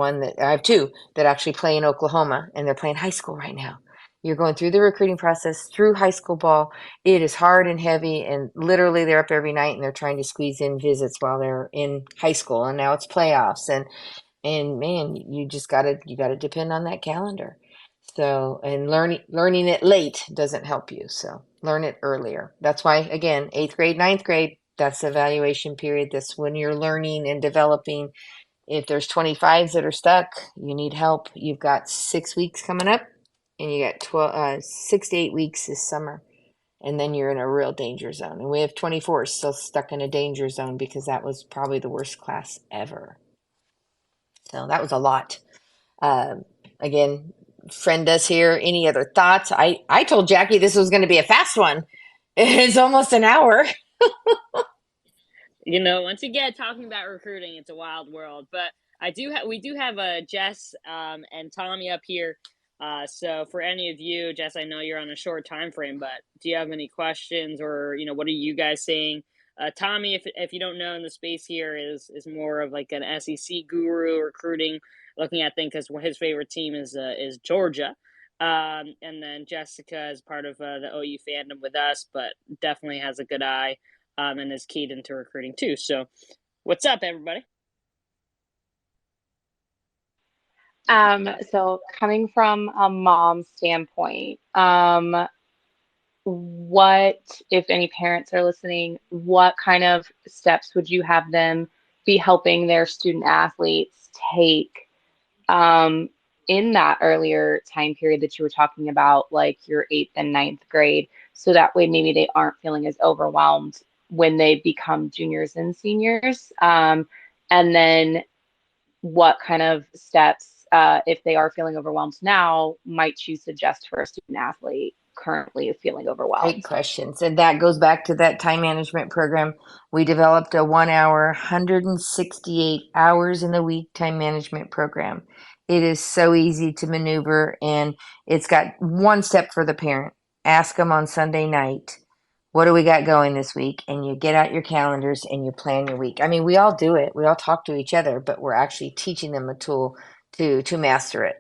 two that actually play in Oklahoma, and they're playing high school right now. You're going through the recruiting process through high school ball. It is hard and heavy, and literally they're up every night and they're trying to squeeze in visits while they're in high school. And now it's playoffs, and man, you gotta depend on that calendar. So, and learning it late doesn't help you. So learn it earlier. That's why, again, eighth grade, ninth grade, that's the evaluation period. That's when you're learning and developing. If there's 25s that are stuck, you need help. You've got 6 weeks coming up, and you got 6 to 8 weeks this summer. And then you're in a real danger zone. And we have 24 still stuck in a danger zone because that was probably the worst class ever. So that was a lot. Um, Again, friend us here. Any other thoughts? I told Jackie this was going to be a fast one. It's almost an hour. Once you get talking about recruiting, it's a wild world. But we do have Jess and Tommy up here. So for any of you, Jess, I know you're on a short time frame, but do you have any questions, or what are you guys saying? Tommy, if you don't know, in the space here, is more of like an SEC guru recruiting, looking at things, because his favorite team is Georgia. And then Jessica is part of the OU fandom with us, but definitely has a good eye, and is keyed into recruiting too. So, what's up, everybody? So coming from a mom standpoint, what, if any parents are listening, what kind of steps would you have them be helping their student athletes take um, in that earlier time period that you were talking about, like your eighth and ninth grade, so that way maybe they aren't feeling as overwhelmed when they become juniors and seniors? And then what kind of steps, if they are feeling overwhelmed now, might you suggest for a student athlete currently feeling Great overwhelmed? questions. And that goes back to that time management program. We developed a 1 hour, 168 hours in the week time management program. It is so easy to maneuver, and it's got one step for the parent. Ask them on Sunday night, what do we got going this week? And you get out your calendars and you plan your week. I mean, we all do it. We all talk to each other, but we're actually teaching them a tool to master it.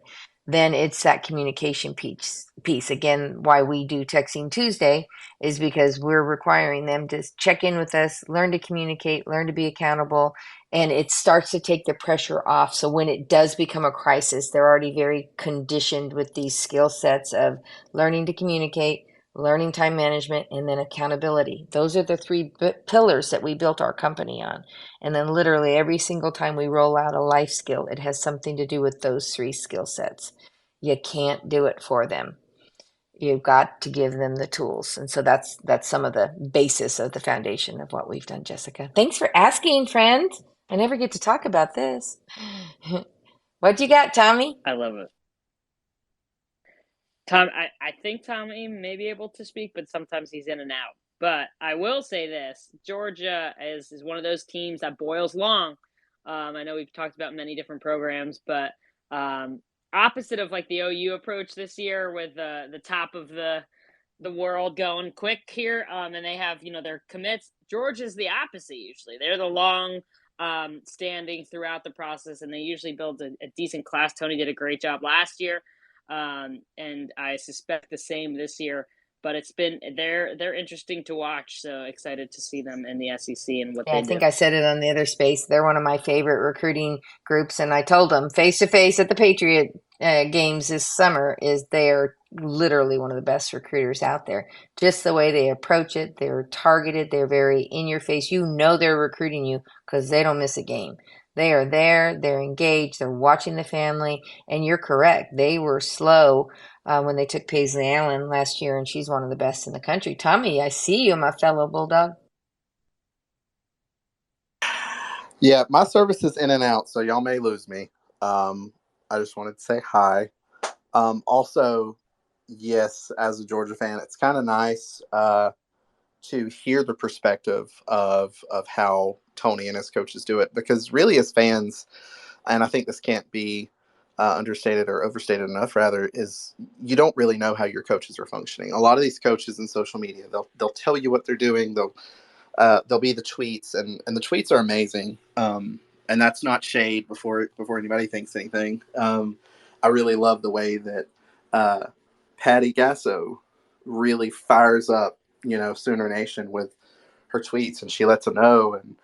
then it's that communication piece. Again, why we do Texting Tuesday is because we're requiring them to check in with us, learn to communicate, learn to be accountable, and it starts to take the pressure off. So when it does become a crisis, they're already very conditioned with these skill sets of learning to communicate, learning time management, and then accountability. Those are the three pillars that we built our company on. And then literally every single time we roll out a life skill, it has something to do with those three skill sets. You can't do it for them. You've got to give them the tools. And so that's some of the basis of the foundation of what we've done, Jessica. Thanks for asking, friend. I never get to talk about this. What you got, Tommy? I love it. Tom, I think Tommy may be able to speak, but sometimes he's in and out. But I will say this: Georgia is one of those teams that boils long. I know we've talked about many different programs, but opposite of like the OU approach this year, with the top of the world going quick here, and they have their commits. Georgia's the opposite usually. They're the long standing throughout the process, and they usually build a decent class. Tony did a great job last year. And I suspect the same this year. But they're interesting to watch. So excited to see them in the SEC and what Yeah, they I do. think I said it on the other space. They're one of my favorite recruiting groups, and I told them face to face at the Patriot games this summer is they're literally one of the best recruiters out there. Just the way they approach it, they're targeted, they're very in your face. You know they're recruiting you because they don't miss a game. They are there, they're engaged, they're watching the family, and you're correct. They were slow when they took Paisley Allen last year, and she's one of the best in the country. Tommy, I see you, my fellow Bulldog. Yeah, my service is in and out, so y'all may lose me. I just wanted to say hi. Also, yes, as a Georgia fan, it's kind of nice to hear the perspective of how Tony and his coaches do it, because really, as fans, and I think this can't be understated or overstated enough, rather, is you don't really know how your coaches are functioning. A lot of these coaches in social media, they'll tell you what they're doing. They'll be the tweets, and the tweets are amazing. And that's not shade before anybody thinks anything. I really love the way that uh, Patty Gasso really fires up, Sooner Nation with her tweets, and she lets them know. And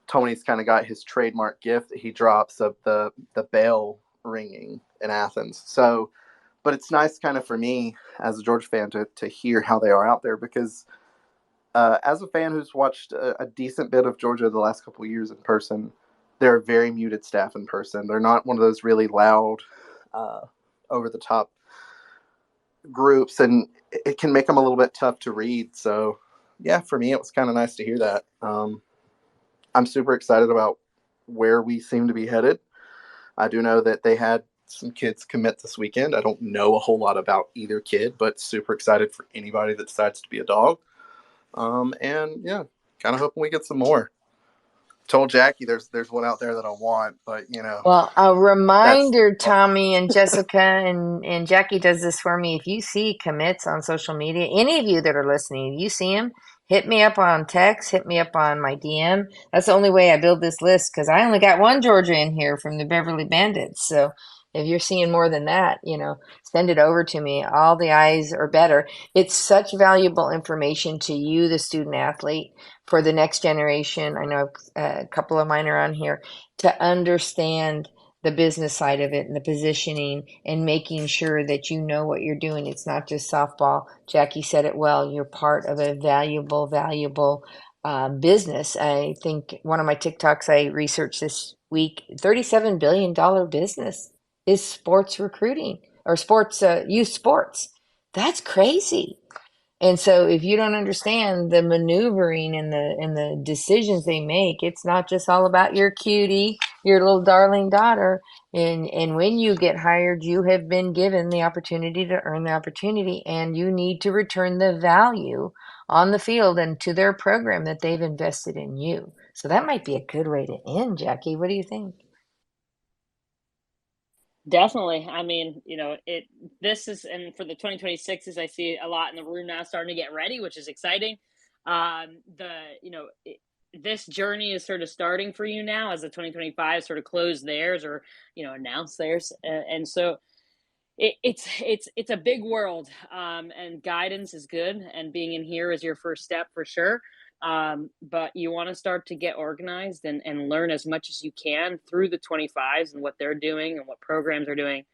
Tony's kind of got his trademark gift that he drops of the bell ringing in Athens. So, but it's nice, kind of for me as a Georgia fan, to hear how they are out there, because as a fan who's watched a decent bit of Georgia the last couple of years in person, they're a very muted staff in person. They're not one of those really loud, uh, over the top groups, and it can make them a little bit tough to read. So, yeah, for me, it was kind of nice to hear that. I'm super excited about where we seem to be headed. I do know that they had some kids commit this weekend. I don't know a whole lot about either kid, but super excited for anybody that decides to be a dog. And yeah, kind of hoping we get some more. Told Jackie there's one out there that I want, but Well, a that's reminder, Tommy and Jessica and Jackie does this for me. If you see commits on social media, any of you that are listening, if you see them, hit me up on text, hit me up on my DM. That's the only way I build this list because I only got one Georgia in here from the Beverly Bandits. So if you're seeing more than that, send it over to me. All the eyes are better. It's such valuable information to you, the student athlete, for the next generation. I know a couple of mine are on here to understand the business side of it and the positioning and making sure that you know what you're doing. It's not just softball. Jackie said it well. You're part of a valuable business. I think one of my TikToks I researched this week, $37 billion business is sports recruiting or sports, youth sports. That's crazy. And so if you don't understand the maneuvering and the decisions they make, it's not just all about your cutie, your little darling daughter. And when you get hired, you have been given the opportunity to earn the opportunity, and you need to return the value on the field and to their program that they've invested in you. So that might be a good way to end, Jackie. What do you think? Definitely. I mean, this is, and for the 2026s, I see a lot in the room now starting to get ready, which is exciting. The, you know, it, this journey is sort of starting for you now as the 2025 sort of close theirs or, announce theirs. And so It's a big world, and guidance is good, and being in here is your first step for sure. But you want to start to get organized and learn as much as you can through the 25s and what they're doing and what programs are doing,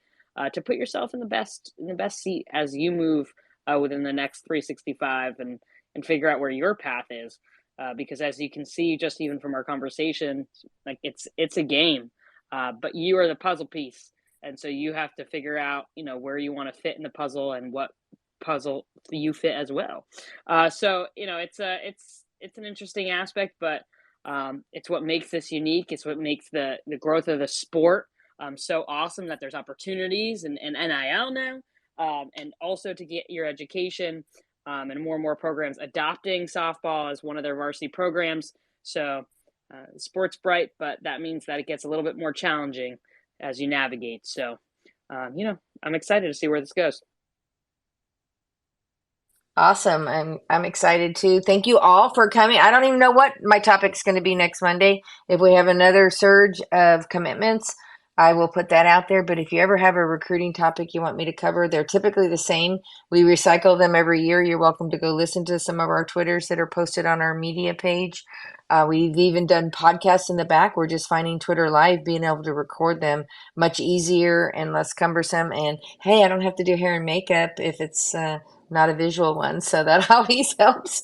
to put yourself in the best seat as you move within the next 365, and figure out where your path is. Because as you can see, just even from our conversation, like it's a game, but you are the puzzle piece, and so you have to figure out, where you want to fit in the puzzle and what puzzle you fit as well. So it's an interesting aspect, but it's what makes this unique. It's what makes the growth of the sport so awesome, that there's opportunities and NIL now, and also to get your education, and more programs adopting softball as one of their varsity programs. So sport's bright, but that means that it gets a little bit more challenging as you navigate. So, I'm excited to see where this goes. Awesome. I'm excited too. Thank you all for coming. I don't even know what my topic's going to be next Monday. If we have another surge of commitments, I will put that out there. But if you ever have a recruiting topic you want me to cover, they're typically the same. We recycle them every year. You're welcome to go listen to some of our Twitters that are posted on our media page. We've even done podcasts in the back. We're just finding Twitter Live, being able to record them much easier and less cumbersome. And hey, I don't have to do hair and makeup if it's not a visual one, so that always helps.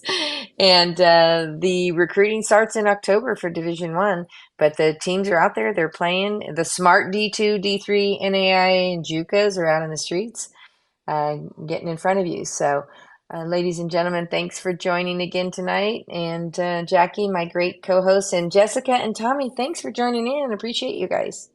And the recruiting starts in October for Division One, but the teams are out there, they're playing. The smart D2, D3, NAI, and JUCOs are out in the streets, getting in front of you. So, ladies and gentlemen, thanks for joining again tonight. And Jackie, my great co-host, and Jessica and Tommy, thanks for joining in. Appreciate you guys.